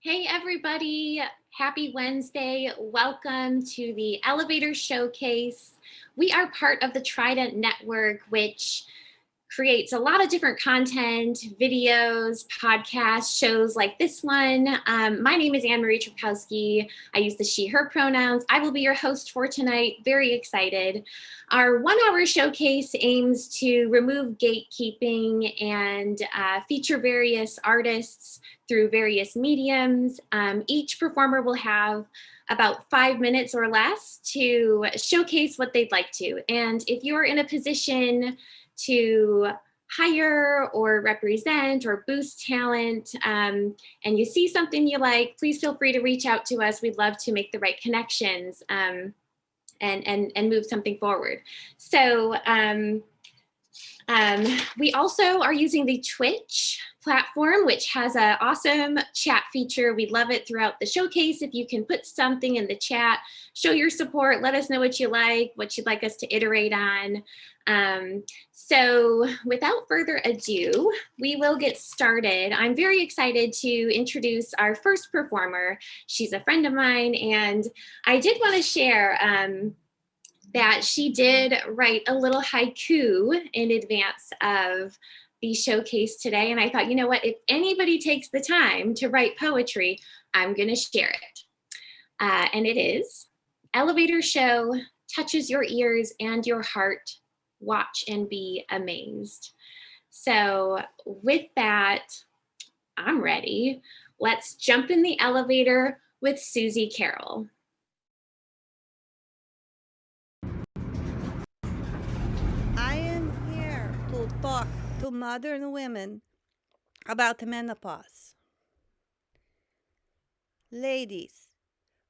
Hey, everybody. Happy Wednesday. Welcome to the Elevator Showcase. We are part of the Trident network, which creates a lot of different content, videos, podcasts, shows like this one. My name is Anne Marie Trepkowski. I use the she, her pronouns. I will be your host for tonight. Very excited. Our 1 hour showcase aims to remove gatekeeping and feature various artists through various mediums. Each performer will have about 5 minutes or less to showcase what they'd like to. And if you're in a position to hire or represent or boost talent, and you see something you like, please feel free to reach out to us. We'd love to make the right connections and move something forward. So we also are using the Twitch platform, which has an awesome chat feature. We love it throughout the showcase. If you can put something in the chat, show your support, let us know what you'd like us to iterate on. So without further ado, we will get started. I'm very excited to introduce our first performer. She's a friend of mine, and I did want to share that she did write a little haiku in advance of the showcase today. And I thought, you know what, if anybody takes the time to write poetry, I'm going to share it. And it is: elevator show touches your ears and your heart. Watch and be amazed. So with that, I'm ready. Let's jump in the elevator with Susie Carroll. I am here to talk to modern women about menopause. Ladies,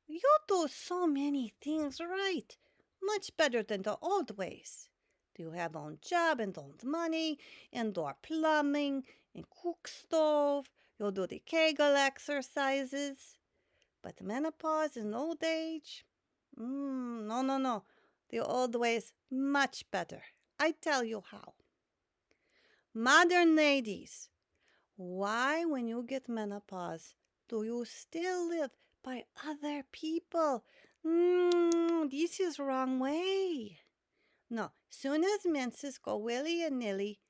you do so many things right, much better than the old ways. You have own job and own money, indoor plumbing, and cook stove. You do the Kegel exercises. But menopause and old age? No. The old ways much better. I tell you how. Modern ladies, why, when you get menopause, do you still live by other people? This is wrong way. No, soon as menses go willy and nilly,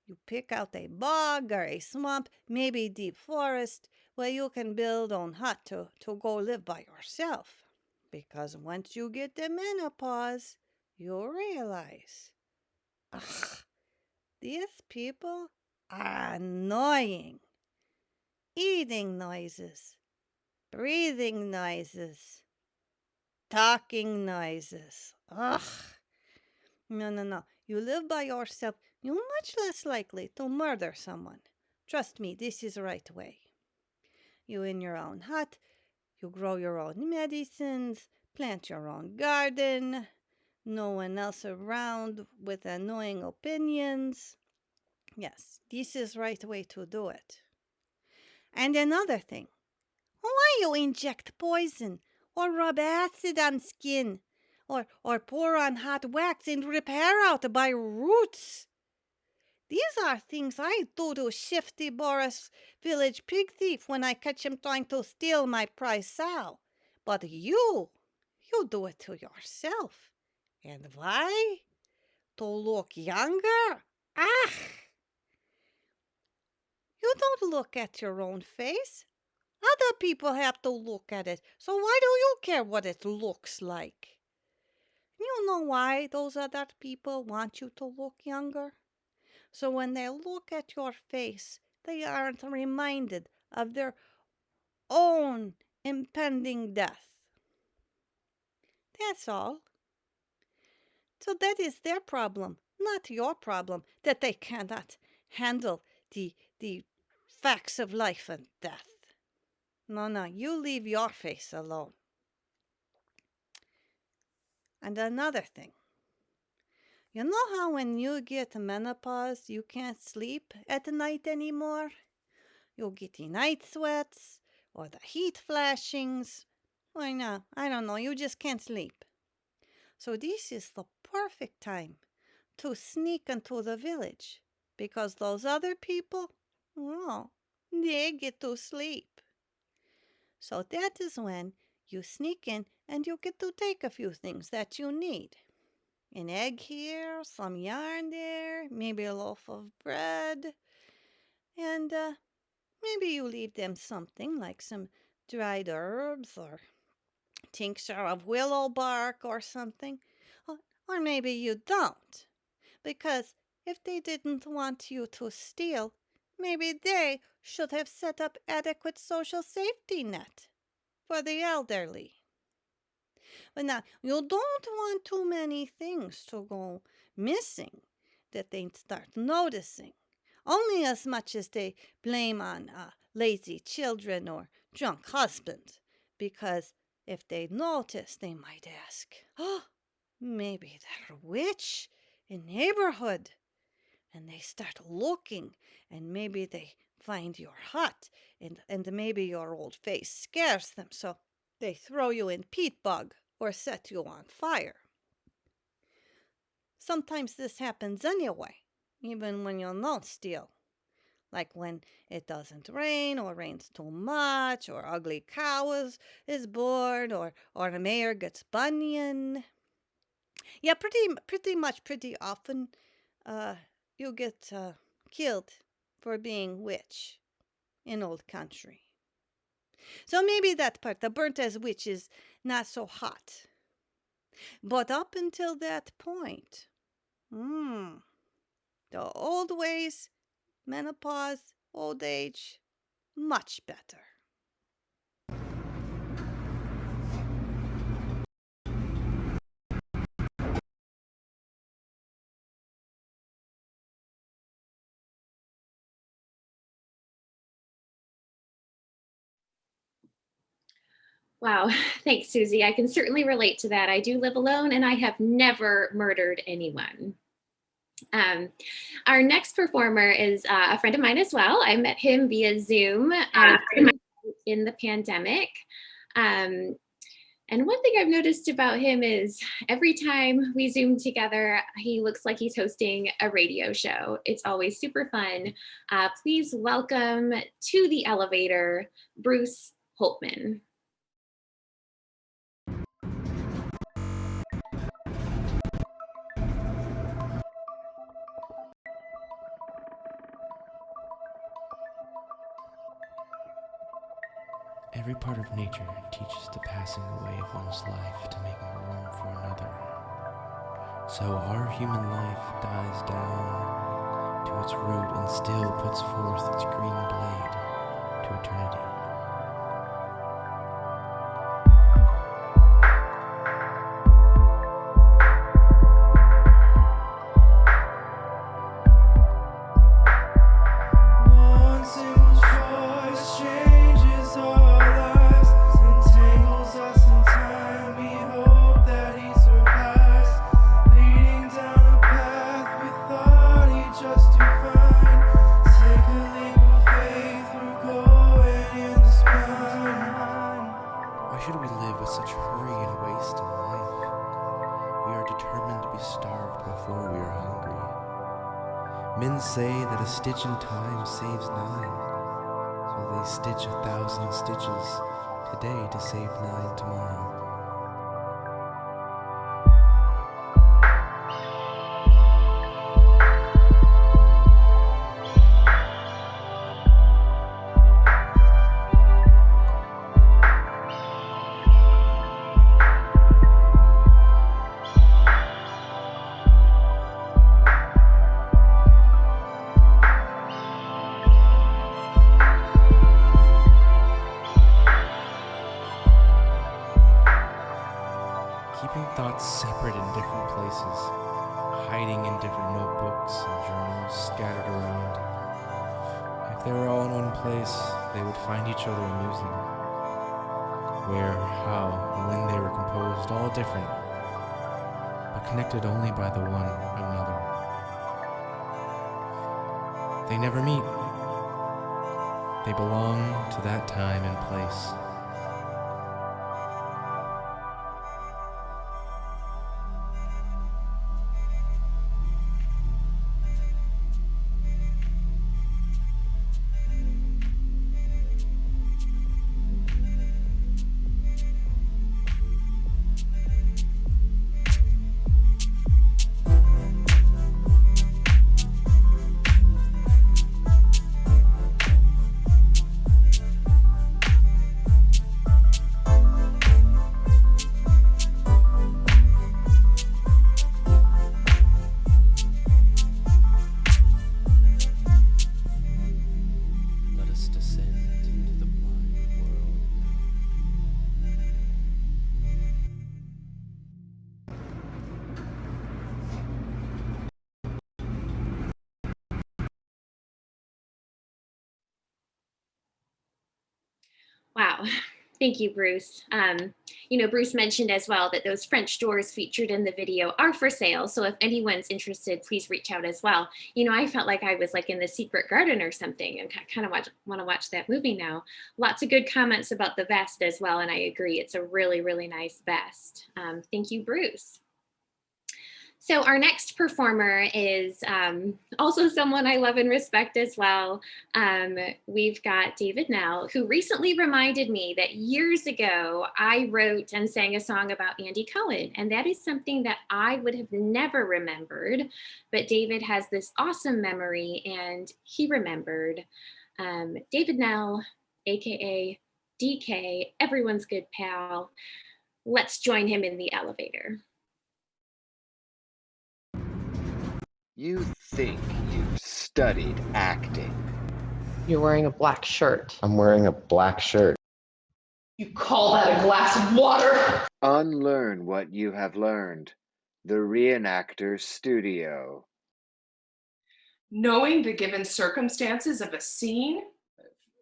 you pick out a bog or a swamp, maybe deep forest, where you can build on hut to go live by yourself. Because once you get the menopause, you realize, ugh, these people are annoying. Eating noises, breathing noises, talking noises. Ugh. No. You live by yourself, you're much less likely to murder someone. Trust me, this is the right way. You in your own hut, you grow your own medicines, plant your own garden, no one else around with annoying opinions. Yes, this is the right way to do it. And another thing, why you inject poison or rub acid on skin or pour on hot wax and repair out by roots? These are things I do to Shifty Boris village pig thief when I catch him trying to steal my prize sow. But you do it to yourself. And why? To look younger? Ah! You don't look at your own face. Other people have to look at it, so why do you care what it looks like? You know why those other people want you to look younger? So when they look at your face, they aren't reminded of their own impending death. That's all. So that is their problem, not your problem, that they cannot handle the facts of life and death. No, you leave your face alone. And another thing, you know how when you get menopause, you can't sleep at night anymore? You'll get the night sweats or the heat flashings. Why not? I don't know. You just can't sleep. So this is the perfect time to sneak into the village because those other people, well, they get to sleep. So that is when you sneak in and you get to take a few things that you need. An egg here, some yarn there, maybe a loaf of bread, and maybe you leave them something like some dried herbs or tincture of willow bark or something. Or maybe you don't, because if they didn't want you to steal, maybe they should have set up adequate social safety net for the elderly. But now, you don't want too many things to go missing that they start noticing, only as much as they blame on lazy children or drunk husband, because if they notice, they might ask, oh, maybe they're a witch in neighborhood. And they start looking, and maybe they find your hut, and maybe your old face scares them, so they throw you in peat bog or set you on fire. Sometimes this happens anyway, even when you don't steal. Like when it doesn't rain, or rains too much, or ugly cow is born, or the mayor gets bunion. Yeah, pretty often you get killed for being witch in old country. So maybe that part, the burnt as witch, is not so hot. But up until that point, the old ways, menopause, old age, much better. Wow, thanks, Susie. I can certainly relate to that. I do live alone and I have never murdered anyone. Our next performer is a friend of mine as well. I met him via Zoom in the pandemic. And one thing I've noticed about him is every time we Zoom together, he looks like he's hosting a radio show. It's always super fun. Please welcome to the elevator, Bruce Holtman. Every part of nature teaches the passing away of one's life to make room for another. So our human life dies down to its root and still puts forth its green blade to eternity. Men say that a stitch in time saves 9, so they stitch 1,000 stitches today to save 9 tomorrow. Keeping thoughts separate in different places, hiding in different notebooks and journals scattered around. If they were all in one place, they would find each other amusing. Where, how, and when they were composed, all different, but connected only by the one another. They never meet. They belong to that time and place. Wow. Thank you, Bruce. Bruce mentioned as well that those French doors featured in the video are for sale. So if anyone's interested, please reach out as well. I felt like I was like in the Secret Garden or something, and kind of want to watch that movie now. Lots of good comments about the vest as well. And I agree, it's a really, really nice vest. Thank you, Bruce. So our next performer is also someone I love and respect as well. We've got David Knoell, who recently reminded me that years ago, I wrote and sang a song about Andy Cohen. And that is something that I would have never remembered. But David has this awesome memory, and he remembered. David Knoell, AKA DK, everyone's good pal. Let's join him in the elevator. You think you've studied acting. You're wearing a black shirt. I'm wearing a black shirt. You call that a glass of water? Unlearn what you have learned. The Reenactment Studio. Knowing the given circumstances of a scene.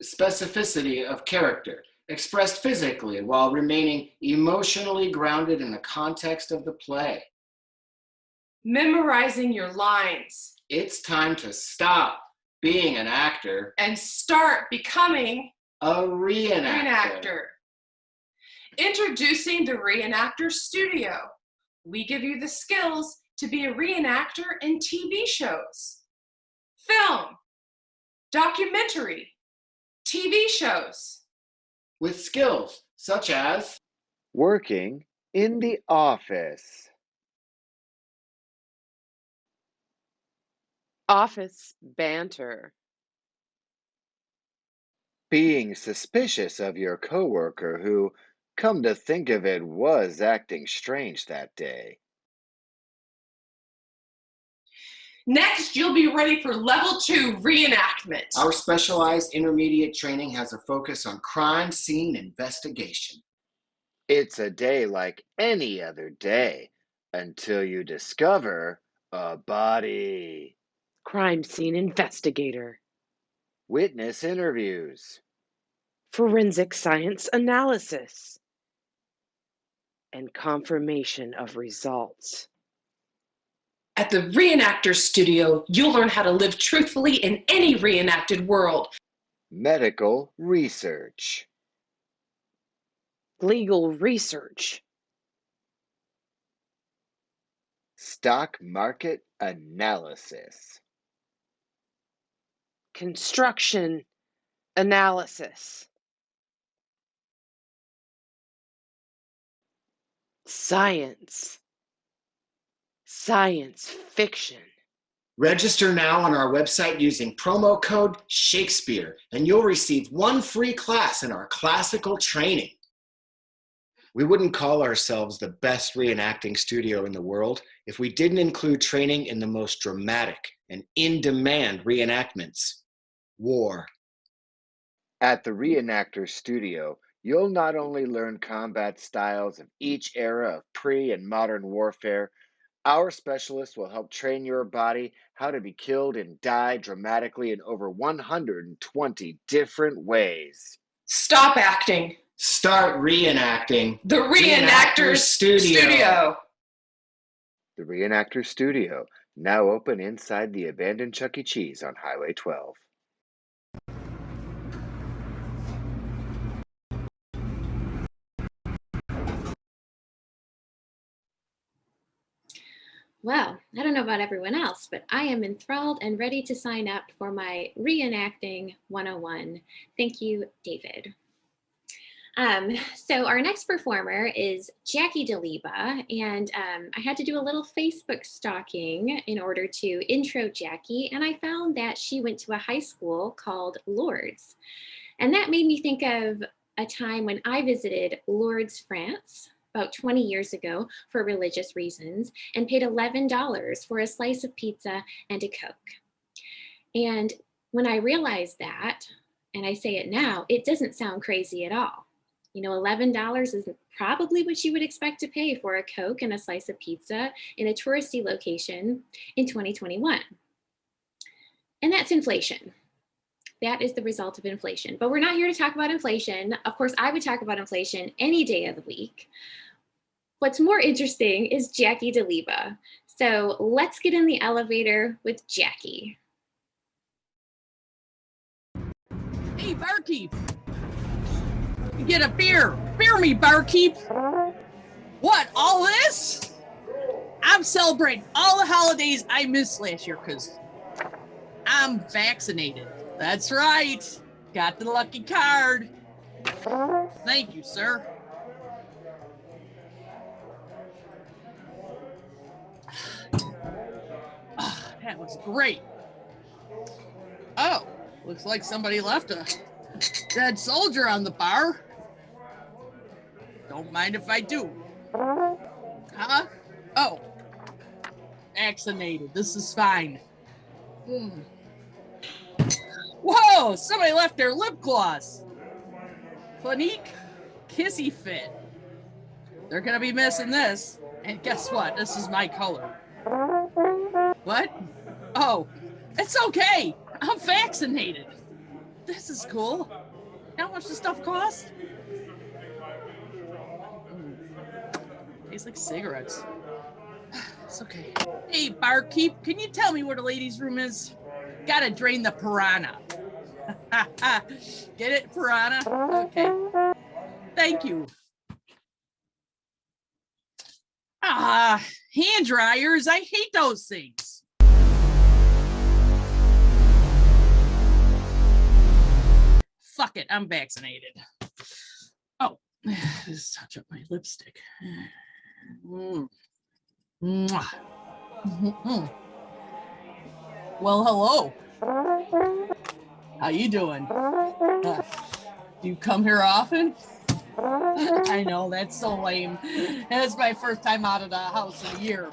Specificity of character, expressed physically while remaining emotionally grounded in the context of the play. Memorizing your lines. It's time to stop being an actor and start becoming a reenactor. Introducing the Reenactment Studio. We give you the skills to be a reenactor in TV shows, film, documentary, TV shows. With skills such as working in the office. Office banter. Being suspicious of your coworker who, come to think of it, was acting strange that day. Next, you'll be ready for level 2 reenactment. Our specialized intermediate training has a focus on crime scene investigation. It's a day like any other day until you discover a body. Crime scene investigator. Witness interviews. Forensic science analysis. And confirmation of results. At the Reenactment Studio, you'll learn how to live truthfully in any reenacted world. Medical research. Legal research. Stock market analysis. Construction analysis. Science. Science fiction. Register now on our website using promo code Shakespeare, and you'll receive 1 free class in our classical training. We wouldn't call ourselves the best reenacting studio in the world if we didn't include training in the most dramatic and in-demand reenactments. War. At the Reenactment Studio, you'll not only learn combat styles of each era of pre- and modern warfare, our specialists will help train your body how to be killed and die dramatically in over 120 different ways. Stop acting. Start reenacting. The Reenactment Studio. The Reenactment Studio, now open inside the abandoned Chuck E. Cheese on Highway 12. Well, I don't know about everyone else, but I am enthralled and ready to sign up for my Reenacting 101. Thank you, David. So our next performer is Jackie DeLiba, and I had to do a little Facebook stalking in order to intro Jackie, and I found that she went to a high school called Lourdes. And that made me think of a time when I visited Lourdes, France, about 20 years ago for religious reasons, and paid $11 for a slice of pizza and a Coke. And when I realized that, and I say it now, it doesn't sound crazy at all. You know, $11 is probably what you would expect to pay for a Coke and a slice of pizza in a touristy location in 2021. And that's inflation. That is the result of inflation. But we're not here to talk about inflation. Of course, I would talk about inflation any day of the week. What's more interesting is Jackie DeLiba. So let's get in the elevator with Jackie. Hey, barkeep. Get a beer. Beer me, barkeep. What, all this? I'm celebrating all the holidays I missed last year because I'm vaccinated. That's right. Got the lucky card. Thank you, sir. Oh, that was great. Oh, looks like somebody left a dead soldier on the bar. Don't mind if I do. Huh? Oh. Vaccinated. This is fine. Whoa! Somebody left their lip gloss. Clinique Kissy Fit. They're gonna be missing this. And guess what? This is my color. What? Oh, it's okay. I'm vaccinated. This is cool. How much does stuff cost? Tastes like cigarettes. It's okay. Hey, barkeep, can you tell me where the ladies' room is? Gotta drain the piranha. Get it, piranha? Okay. Thank you. Hand dryers. I hate those things. Fuck it, I'm vaccinated. Oh, just touch up my lipstick. Mwah. Well, hello. How you doing? Do you come here often? I know, that's so lame. That's my first time out of the house in a year.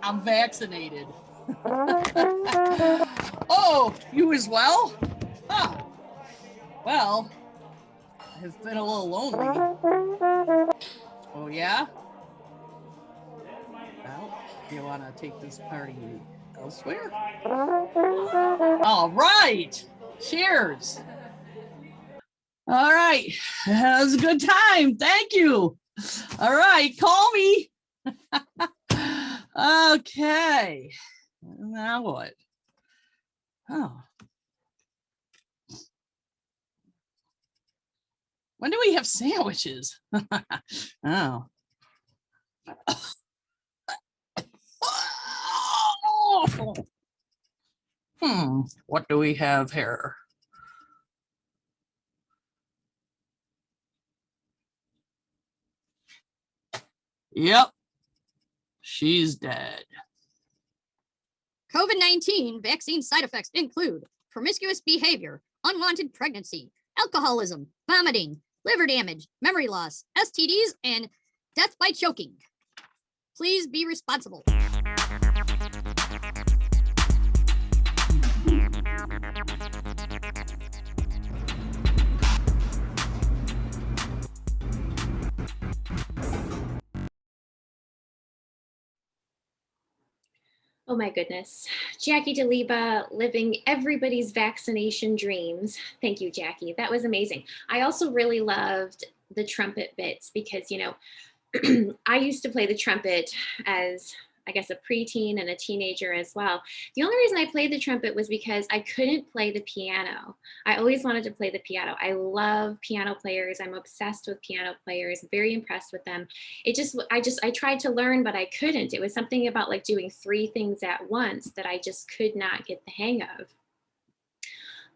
I'm vaccinated. Oh, you as well? Huh. Well, I've been a little lonely. Oh, yeah? Well, do you want to take this party elsewhere? All right. Cheers. All right. That was a good time. Thank you. All right. Call me. Okay. Now what? Oh. When do we have sandwiches? Oh. What do we have here? Yep. She's dead. COVID-19 vaccine side effects include promiscuous behavior, unwanted pregnancy, alcoholism, vomiting, liver damage, memory loss, STDs, and death by choking. Please be responsible. Oh my goodness. Jackie DeLiba living everybody's vaccination dreams. Thank you, Jackie. That was amazing. I also really loved the trumpet bits because, you know, I used to play the trumpet as, I guess, a preteen and a teenager as well. The only reason I played the trumpet was because I couldn't play the piano. I always wanted to play the piano. I love piano players. I'm obsessed with piano players, very impressed with them. I tried to learn, but I couldn't. It was something about like doing 3 things at once that I just could not get the hang of.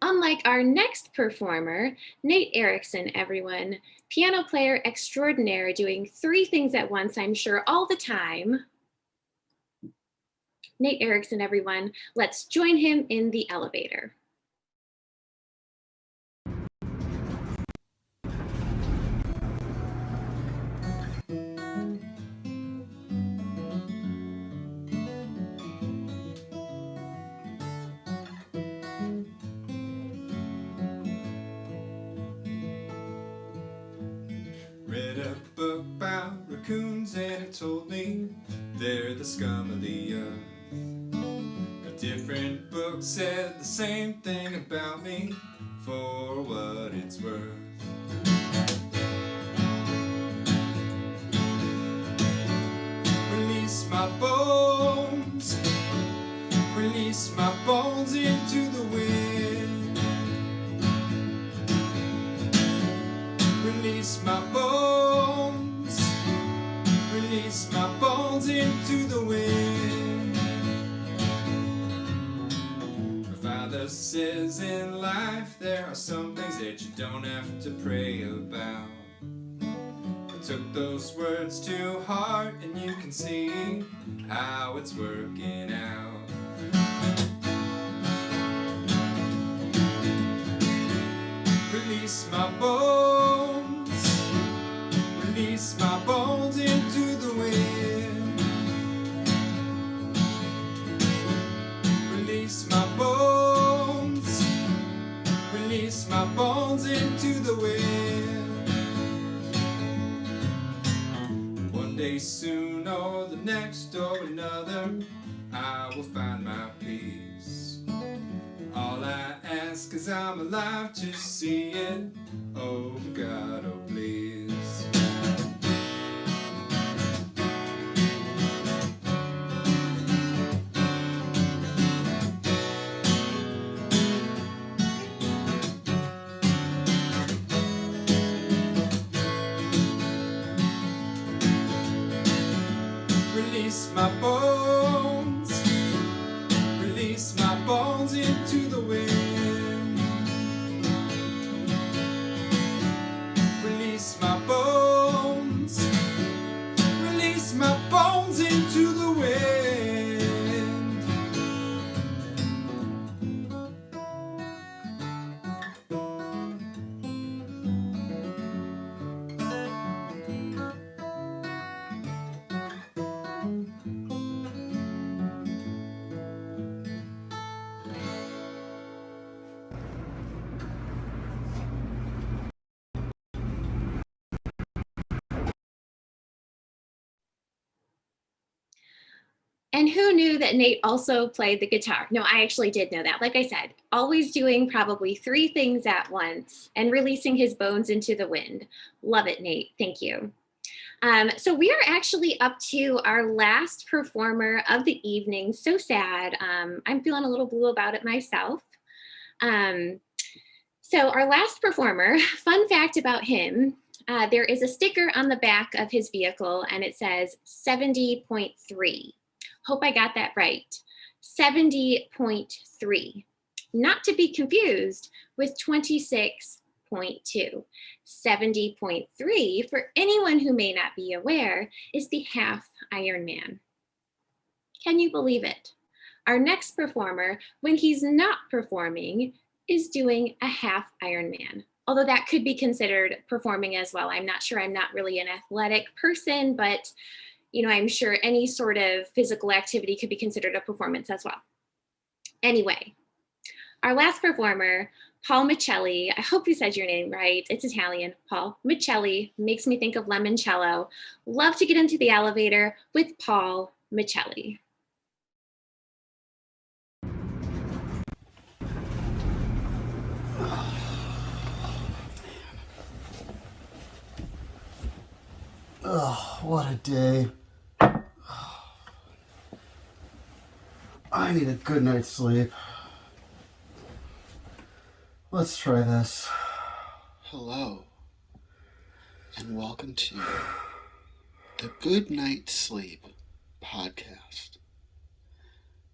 Unlike our next performer, Nate Erickson, everyone, piano player extraordinaire doing 3 things at once, I'm sure all the time. Nate Erickson, everyone. Let's join him in the elevator. Read a book about raccoons and it told me they're the scum of the earth. A different book said the same thing about me. for what it's worth. Release my bones, release my bones into the wind. Release my bones, release my bones into the wind. My father says in life there are some things that you don't have to pray about. I took those words to heart and you can see how it's working out. Release my bones, release my bones into the wind. Release my bones, release my bones into the wind. One day soon or the next or another, I will find my peace. All I ask is I'm alive to see it. Oh God, oh please. Release my bones, release my bones into the wind. Release my bones, release my bones into the wind. And who knew that Nate also played the guitar? No, I actually did know that. Like I said, always doing probably 3 things at once and releasing his bones into the wind. Love it, Nate. Thank you. So we are actually up to our last performer of the evening. So sad. I'm feeling a little blue about it myself. So our last performer, fun fact about him, there is a sticker on the back of his vehicle and it says 70.3. Hope I got that right. 70.3. Not to be confused with 26.2. 70.3, for anyone who may not be aware, is the half Ironman. Can you believe it? Our next performer, when he's not performing, is doing a half Ironman. Although that could be considered performing as well. I'm not sure. I'm not really an athletic person, but you know, I'm sure any sort of physical activity could be considered a performance as well. Anyway, our last performer, Paul Michelli. I hope you said your name right. It's Italian. Paul Michelli makes me think of limoncello. Love to get into the elevator with Paul Michelli. Oh, what a day. I need a good night's sleep. Let's try this. Hello, and welcome to the Good Night Sleep podcast.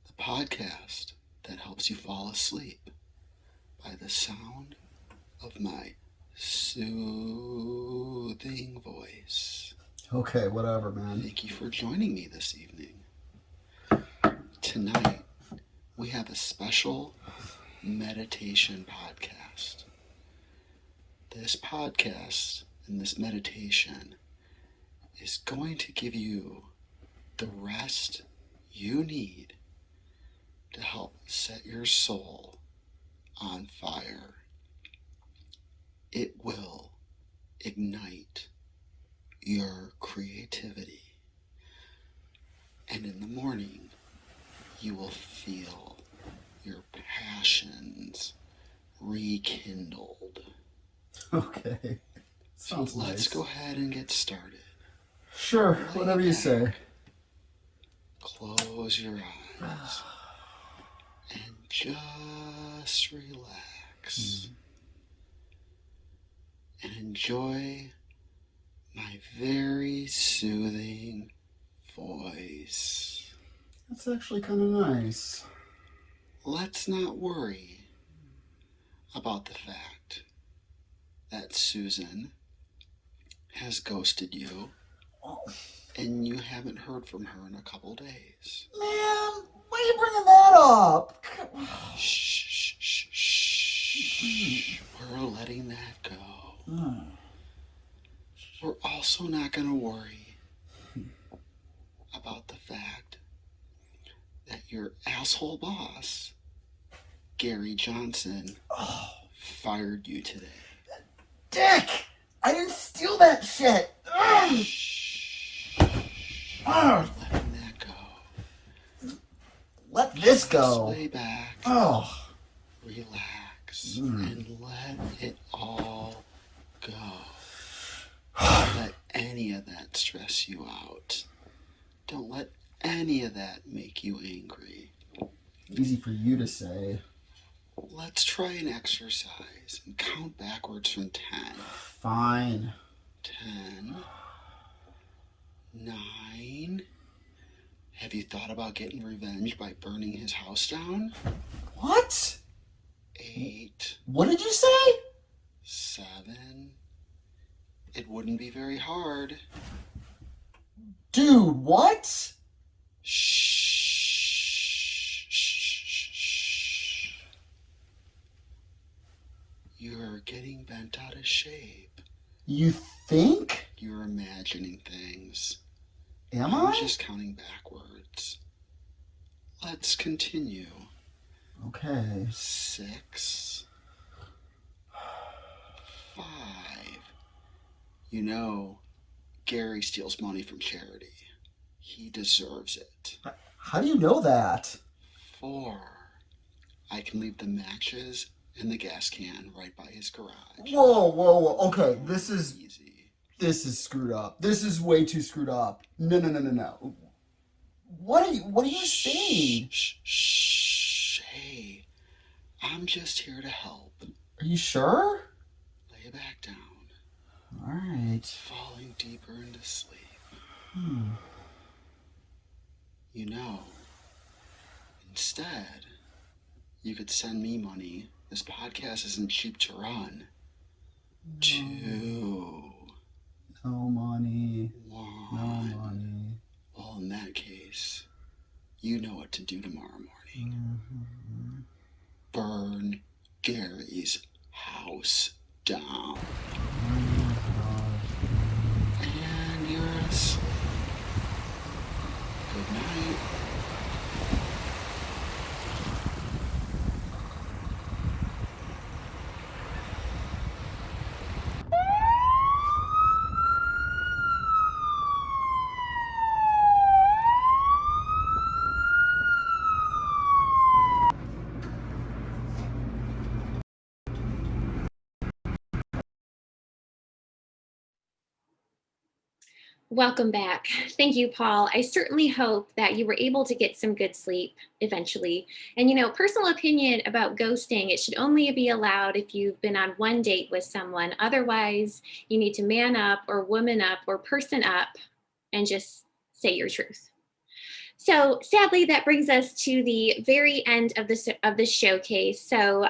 The podcast that helps you fall asleep by the sound of my soothing voice. Okay, whatever, man. Thank you for joining me this evening. Tonight, we have a special meditation podcast. This podcast and this meditation is going to give you the rest you need to help set your soul on fire. It will ignite your creativity, and in the morning you will feel your passions rekindled. Okay. So Sounds let's nice. go ahead and get started. Sure, Lay whatever you back. say. Close your eyes and just relax and enjoy my very soothing voice. That's actually kind of nice. Let's not worry about the fact that Susan has ghosted you and you haven't heard from her in a couple days. Man, why are you bringing that up? Shh, shh, shh. We're letting that go. We're also not going to worry about the fact that your asshole boss, Gary Johnson, fired you today. Dick! I didn't steal that shit! Letting that go. Let this go. Just lay back, relax, and let it all go. Don't let any of that stress you out. Don't let any of that make you angry. Easy for you to say. Let's try an exercise and count backwards from 10. Fine. 10. 9. Have you thought about getting revenge by burning his house down? What? 8. What did you say? 7. It wouldn't be very hard. Dude, what? Shh. You're getting bent out of shape. You think? You're imagining things. Am I'm I? just counting backwards. Let's continue. Okay. 6. 5. You know, Gary steals money from charity. He deserves it. How do you know that? 4. I can leave the matches in the gas can right by his garage. Whoa. Okay, this is Easy. screwed up. This is way too screwed up. No. What are you saying? Shh. Hey, I'm just here to help. Are you sure? Lay back down. All right. Falling deeper into sleep. Hmm. You know, instead, you could send me money. This podcast isn't cheap to run. 2. No money. 1. No money. Well, in that case, you know what to do tomorrow morning. Burn Gary's house down. And you're asleep. Good night. Welcome back. Thank you, Paul. I certainly hope that you were able to get some good sleep eventually. And personal opinion about ghosting, it should only be allowed if you've been on one date with someone. Otherwise, you need to man up or woman up or person up and just say your truth. So sadly, that brings us to the very end of this showcase. So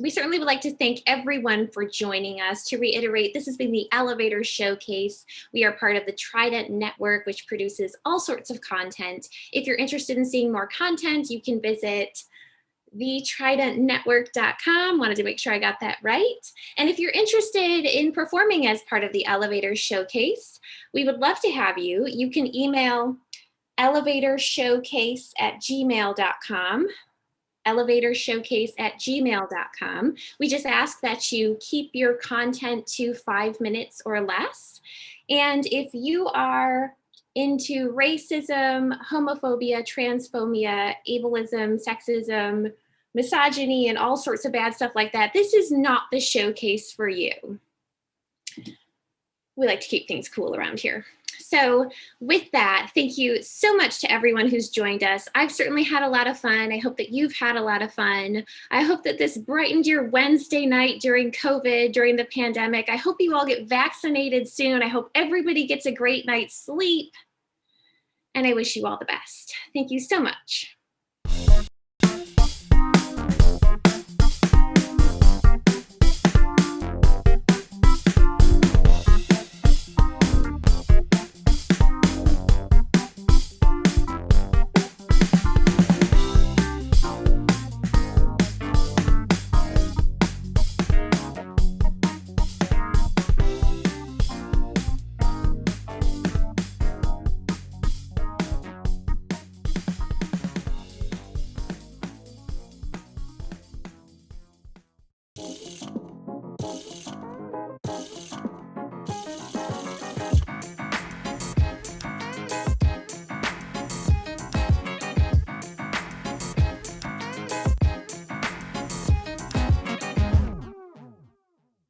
we certainly would like to thank everyone for joining us. To reiterate, this has been the Elevator Showcase. We are part of the Trident network, which produces all sorts of content. If you're interested in seeing more content, you can visit thetridentnetwork.com. Wanted to make sure I got that right. And if you're interested in performing as part of the Elevator Showcase, we would love to have you. You can email elevatorshowcase@gmail.com. elevatorshowcase@gmail.com. We just ask that you keep your content to 5 minutes or less. And if you are into racism, homophobia, transphobia, ableism, sexism, misogyny and all sorts of bad stuff like that, this is not the showcase for you. We like to keep things cool around here. So with that, thank you so much to everyone who's joined us. I've certainly had a lot of fun. I hope that you've had a lot of fun. I hope that this brightened your Wednesday night during COVID, during the pandemic. I hope you all get vaccinated soon. I hope everybody gets a great night's sleep. And I wish you all the best. Thank you so much.